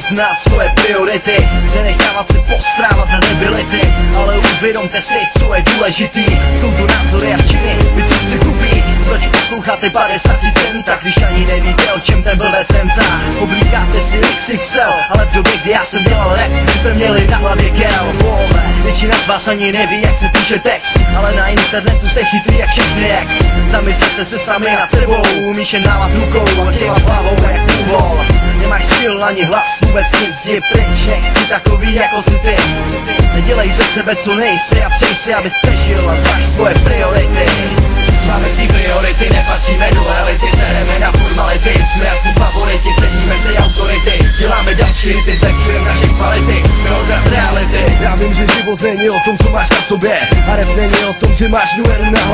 poznat svoje priority, nenechávat se postrávat za debility, ale uvědomte si, co je důležitý. Jsou to názory a činy, vy to si kupí. Proč posloucháte 50 centa, když ani nevíte, o čem ten blbec remcá? Oblíkáte si XXL, ale v době, kdy já jsem dělal rap, jste měli na hlavě gel. Většina z vás ani neví, jak se píše text, ale na internetu jste chytrý jak všechny ex. Zamyslete se sami nad sebou, umíš jen návat rukou a kývat hlavou jak úhol. Nemáš skill ani hlas, vůbec nic, jdi pryč, nechci takový jako si ty. Nedělej ze sebe co nejsi a přeji si, abys přežil a zvaž svoje priority. Máme svý priority, nepatříme do reality, sereme na formality, jsme jasný favoriti, ceníme si autority, děláme další hity, zlepšujeme naše kvality, jsme odraz reality. Já vím, že život není o tom, co máš na sobě, a rap není o tom, že máš numeru na hlavě.